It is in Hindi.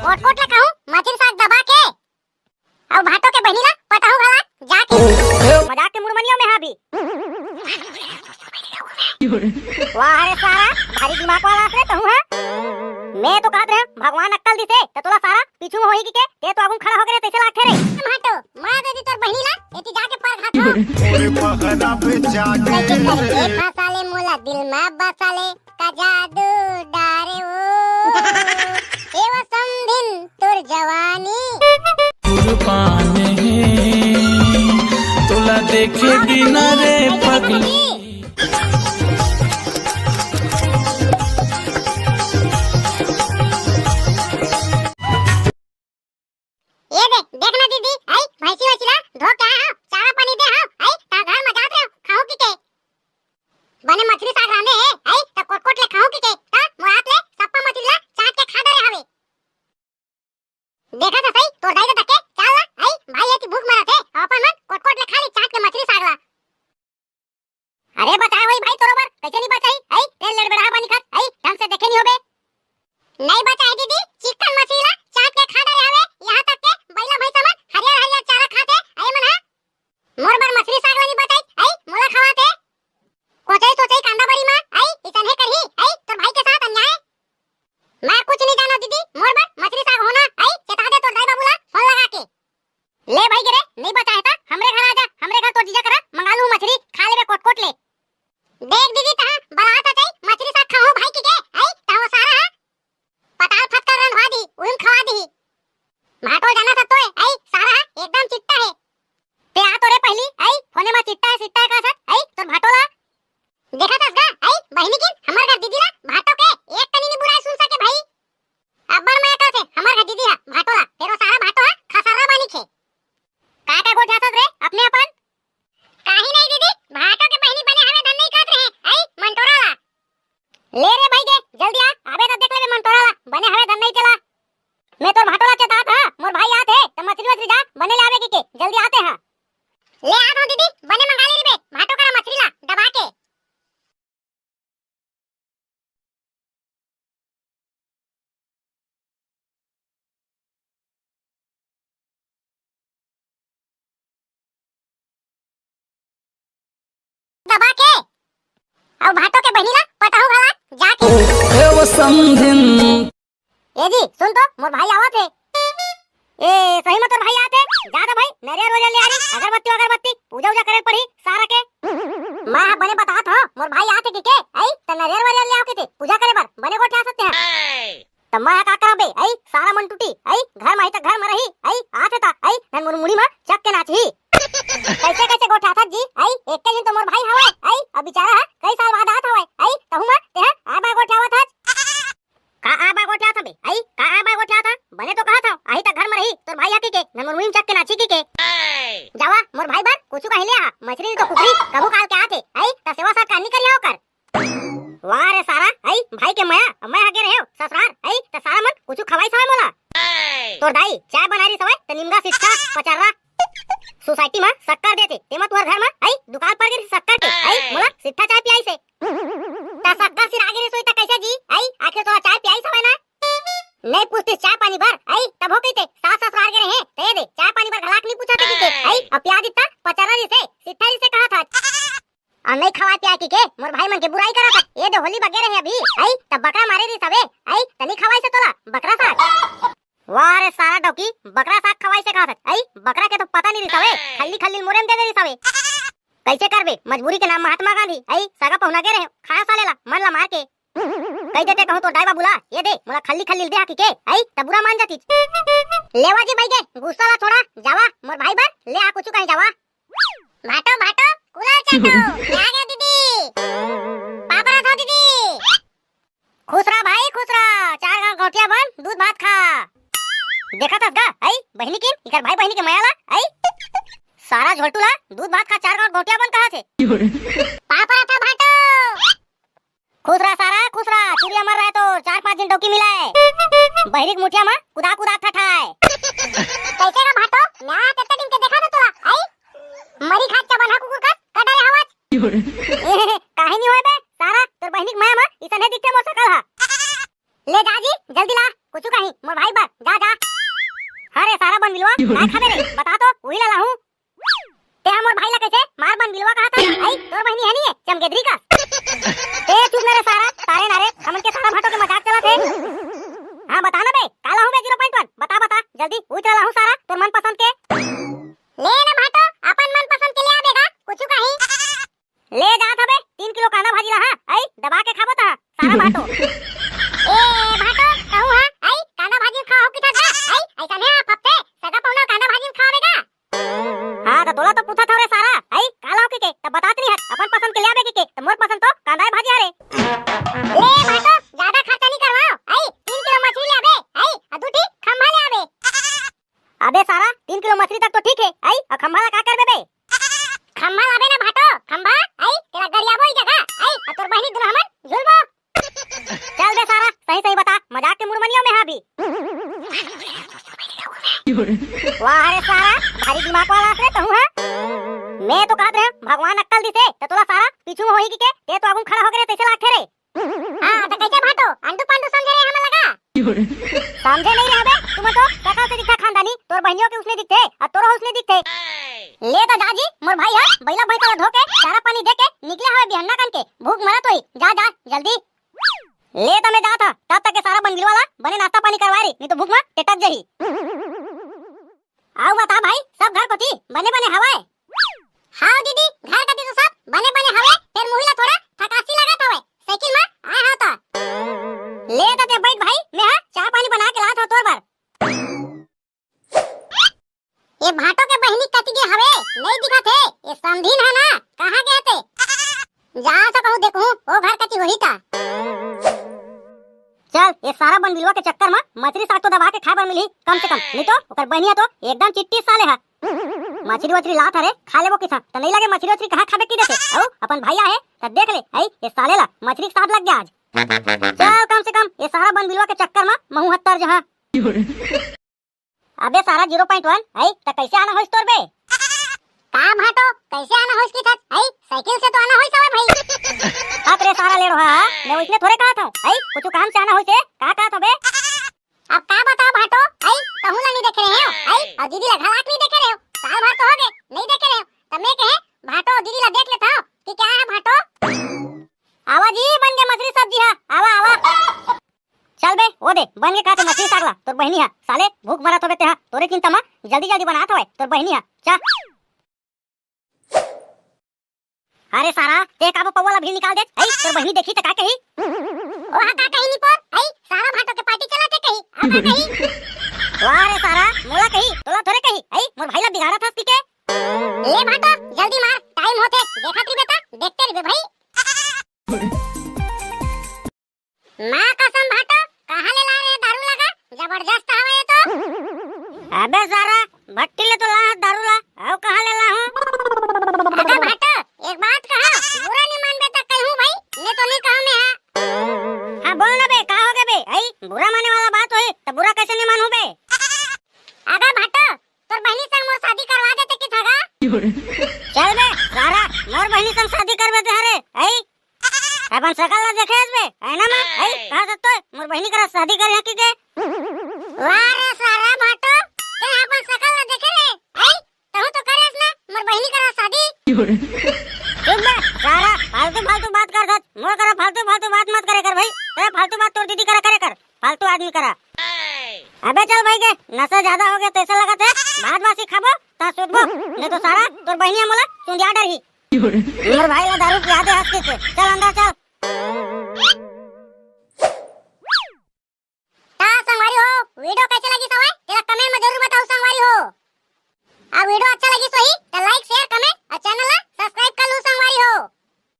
कोट कहूं मछली साग दबा के और भाटो के बहिनीला पटाऊ घला जाके मजाक के मुड़मनियों में हां भी वाह रे सारा भारी दिमाग वाला से कहूं है। मैं तो कहत रहे भगवान अक्कल दिसे तो तोला सारा पीछू में होई के ते तो आगू खड़ा हो गए तैसे लागथे रे भाटो मार दे दी तोर बहिनीला एती जाके पर घाटो ओरे पखना पे जाके फसाले मोला दिल में बसाले का जादू डारे ओ एव समधिन तोर जवानी कुर्बान है तोला देखे बिना रे पगली ये देखना दीदी आई भैंसी वैसीला धो के आओ चारा पानी दे आओ आई ता घर में जात रहो खाओ की बने मछली साग रांधे है आई ता कोट ले खाओ की ता मोरात ले सप्पा मछलीला चाट के खा डरे हवे देखा था सही तोर दाई तो तके चल ला आई भाई एती भूख मरत है अपन मन कोट ले खा ले चाट के मछली सागला अरे बता वही भाई तोरोबर कैसे नहीं बचाई आई तेल लड़ बड़ा पानी खा आई ढंग से देखे नहीं होबे नहीं बचाई दीदी चिकन मछलीला चाट के खा डरे हवे यहां तक के बैला भैंसा मन हरियर हरियर चारा खाते आई मन है मोर बर मछली साग वाली बचाई आई मोला खवाते कोचई सोचई कांदा बड़ी मां आई इतने करही आई तोर भाई के साथ अन्याय मैं कुछ नहीं जाना दीदी मोर बर मछली साग होना आई चेता दे तोर दाई बाबूला फोन लगा के ले भाई गिरे नहीं बचाए था हमरे घर आजा हमरे घर तो जीजा करा मंगा लूं मछली खा लेबे कोट ले देख दीदी ता बरात आते मछली साग खाओ भाई की के आई ता वो सारा है पताल फटकर रंधवा दी उन खवा दी भाटो जाना था तो आई सारा एकदम चिट्टा है ते आ तोरे पहली आई होने में चिट्टा है का साथ आई तोर भाटोला देखा था गा आई बहिनी की हमर घर दीदी ना भाटो के एक तनी नहीं बुराई सुन सके भाई अब्बर मैं कहते हमर घर दीदी है भाटोला तेरो सारा भाटो है खसारा बानी छे का गोठ जात रे अपने अपन काहे नहीं दीदी भाटो के बहिनी बने हमें धन नहीं कहत रहे आई मंटोराला ले रे भाई दे जल्दी आ आबे तो देख ले मंटोराला बने हमें धन नहीं चला मैं तो भाटोला चेता था मोर भाई आते तो मछली मछली जा बने ले आवे के जल्दी आते हैं ले आ दो दीदी बने मंगा ले रे बे भाटो करा मछली ला दबा के दबा के और भाटो के बहिनीला पटाऊ घला जाके ए वो समधिन ए जी सुन तो मोर भाई आवत है ए सही में तोर भाई आते ज्यादा भाई नरियर रोजा ले आनी अगरबत्ती पूजा करे पड़ी सारा के मैं बने बता था मोर भाई आते के आई त नरियर वाले ले आके थे पूजा करे बर बने गोठा सकते हैं त मैं का करबे आई सारा मन टूटी आई घर में त घर में रही आई आते ता आई नन मुड़ी में चक के नाची कैसे गोठा था जी आई एक दिन तो मोर भाई हवे आई अब बेचारा कई साल बाद आत हवे आई तहु में ते आबा गोठा आवत का आबा गोठा था बे आई का आबा गोठा था बने तो कहा था आई त घर में रही तोर भाई आके के नन मुड़ी में चक के नाची के जावा मोर भाई बार कुछ कह लिया मछली तो कुकरी कबू काल के आते आई त सेवा सा कानी करिया होकर वाह रे सारा आई भाई के मैं आगे रहे ससुराल आई त सारा मन कुछ खवाई सवे मोला तोर दाई चाय बना रही सवे त निमगा सिक्का पचारा सोसाइटी में शक्कर देते तेमा तुहर घर में आई दुकान पर गिर शक्कर के आई मोला सिट्ठा चाय पियाई से ता शक्कर सिर आगे रे सोई त कैसे जी आई आखिर तो चाय पियाई सवे ना नहीं पूछते चाय पानी भर आई तब हो कहते सास ससुराल के रहे ते दे चाय पानी भर घलाक नहीं पूछा के आई अब पिया दिता पचारा जी से सिट्ठा जी से कहा था और नहीं खवा पिया के मोर भाई मन के बुराई करा था ये दे होली बगे रहे अभी आई तब बकरा मारे री सबे आई तनी खवाई से तोला बकरा साग वाह रे सारा डोकी बकरा साग खवाई से कहा था आई बकरा के तो पता नहीं री सबे खल्ली मोरे में दे री सबे कैसे करबे मजबूरी के नाम महात्मा गांधी आई सगा पहुना के रहे खा सालेला मन ला मार के कह देते कहूं तो डाइबा बुला ये दे मोला खल्ली दे हाकी के आई त बुरा मान जाती लेवा जी भाई के गुस्सा ला छोड़ा जावा मोर भाई बर ले आ कुछ कहीं जावा भाटो कुला चाटो ले आ गया दीदी पापा था दीदी खुश रहा भाई खुश रहा चार गांव गोटिया बन दूध भात खा देखा था गा आई बहिनी की इकर भाई बहिनी के मायाला आई सारा झोलटूला दूध भात खा चार गांव गोटिया बन कहां से पापा था भाटो खुश रहा सारा खुश रहा चिड़िया मर रहा है तो 4-5 दिन डोकी मिला है बहरिक मुठिया में कुदा ठठाए कैसे का भाटो मैं कितने दिन के देखा था तोला आई मरी खात का बना कुकुर का कटारे आवाज काहे नहीं होए बे सारा तोर बहनिक माया में इसने दिखते मोर सकल हा ले जा जी जल्दी ला कुछ कहीं मोर भाई बर जा जा। अरे सारा बन बिलवा काय खाबे रे बता तो वही ला लाहूं। ते मोर भाई ला कैसे मार बन बिलवा कहा था आई तोर बहनी है नहीं है चमगेदरी का। ए चुप ना रे सारा तारे ना रे हमन के सारा भाटो के मजाक चला थे। हां बता ना बे काला हूं बे 0.1 बता बता जल्दी उठ ला हूं सारा तोर मन पसंद के। ले ना भाटो अपन मन पसंद के ले आबेगा कुछ कहीं ले जा था बे 3 किलो कांदा भाजी ला हां आई दबा के खाबो ता सारा भाटो। ए भाटो कहू हां आई कांदा भाजी खाओ की था आई ऐसा नहीं पप्पे सगा पौना कांदा भाजी खावेगा। हां तो तोला तो पूछा था रे सारा आई काला हो के तब बतात नहीं है अपन पसंद के ले आबे के तो मोर पसंद तो कांदा भाजी है रे। ले भाटो ज्यादा खर्चा नहीं करवाओ आई 3 किलो मछली ले आबे आई अदूठी खंभा ले आबे। अबे सारा 3 किलो मछली तक तो ठीक है आई और खंभा ला का करबे बे। खंभा लाबे ना भाटो खंभा आई तेरा गरिया बोई जगह आई और तोर बहनी दुल्हा मन झुलबो। चल बे सारा सही सही बता मजाक के मुड़मनियों में हां भी। वाह रे सारा भारी दिमाग वाला रे तू हां। मैं तो कहत रहे भगवान अक्कल दिसे तो तोला सारा पीछू में होई के ते तो आगू खड़ा हो गए तैसे लाखे रे। हां तो कैसे भाटो अंडू पंडू समझे रे हम लगा समझे नहीं रे बे तुम तो सकल से दिखा खानदानी तोर बहनियों के उसने दिखते और तोरो उसने दिखते। ले तो जाजी मोर भाई है बैला भाई का धोके सारा पानी दे के निकले हवे बिहन्ना कान के भूख मरत होई जा जा जल्दी। ले तो मैं जा था तब तक के सारा बनगिल वाला बने नाश्ता पानी करवा रही नहीं तो भूख में टेटक जही। आओ बता भाई सब घर पति बने बने हवाए। हां दीदी घर का तो सब बने बने हवे फिर मुहिला थोड़ा थकासी लगत हवे साइकिल में आया होता। ले तो ते बैठ भाई मैं चाय पानी बना के लात हो तोर बार। ये भाटो के बहनी कति गे हवे नहीं दिखत है ये समधीन है ना कहां गए थे जा तो कहूं देखूं वो घर कति वही था। चल ये सारा बन बिलवा के चक्कर में मछली साग तो दबा के खाए बर मिली कम से कम नहीं तो ओकर बनिया तो एकदम चिट्टी साले है। मछली वछली लात हरे खा लेबो किसा तो नहीं लगे मछली वछली कहां खाबे की देते औ अपन भैया है तो देख ले आई ये साले ला मछली के साथ लग गया आज। चल कम से कम ये सारा बन बिलवा के चक्कर में महू हत्तर जहां। अबे सारा 0.1 आई तो कैसे आना होइस तोर बे का भाटो कैसे आना होइस की थत आई साइकिल से तो आना होइस हवे भाई। हाथ रे सारा ले रहा मैं उसने थोड़े कहा था आई कुछ काम से आना होइस का कहा था बे। अब का बताओ भाटो आई कहूं ना नहीं देख रहे हो आई और दीदी ला घराक नहीं देख रहे हो साल भर तो हो गए नहीं देख रहे हो तो मैं कहे भाटो दीदी ला देख लेता हूं कि क्या है भाटो। आवा जी बन गए मछली सब्जी है आवा आवा चल बे वो दे बन के खाते मछली सागला तोर बहनी है साले भूख मरत होबे ते हां तोरे चिंता में जल्दी जल्दी बनात होय तोर बहनी है चा। अरे सारा ते काबो पव्वाला भी निकाल दे आई तोर बहनी देखी त का कही ओ हा का कही नी पर आई सारा भाटो के पार्टी चलाते कही आ का कही। वाह रे सारा मोला कही तोला थोड़े कही आई मोर भाईला बिगाड़ा था के ले भाटो जल्दी मार टाइम होते देखत री बेटा देखते रे भाई। मां कसम भाटो कहां ले ला रे दारू लगा जबरदस्त हवे तो। अबे सारा भट्टी ले तो ला दारू ला आओ कहां ले ला हूं। अबे भाटो एक बात कहा बुरा नहीं मानबे त कहूं भाई ने तो नहीं कहूं मैं हां। हां बोल ना बे का हो गए बे आई बुरा मानने वाला बात होई त बुरा कैसे नहीं मानू बे। अबे भाटो तोर बहनी संग मोर शादी करवा देते की थगा। चल बे सारा मोर बहनी संग शादी करबे ते हरे आई अपन सकल ला देखे बे है ना मैं आई कहा सकतो मोर बहनी करा शादी करे की के। वाह रे सारा भाटो ते अपन सकल ला देखे रे आई तहु तो करेस ना मोर बहनी करा शादी। चुप बे सारा फालतू फालतू बात कर दत मोर करा फालतू फालतू बात मत करे कर भाई तेरा फालतू बात तोर दीदी करा करे कर फालतू आदमी करा। अबे चल भाई के नशा ज्यादा हो गया तैसे लगत है भात बासी खाबो ता सुतबो नहीं तो सारा तोर बहनिया मोला चुंडिया डरही मोर भाई ला दारू पिया दे हंस के चल अंदर चल।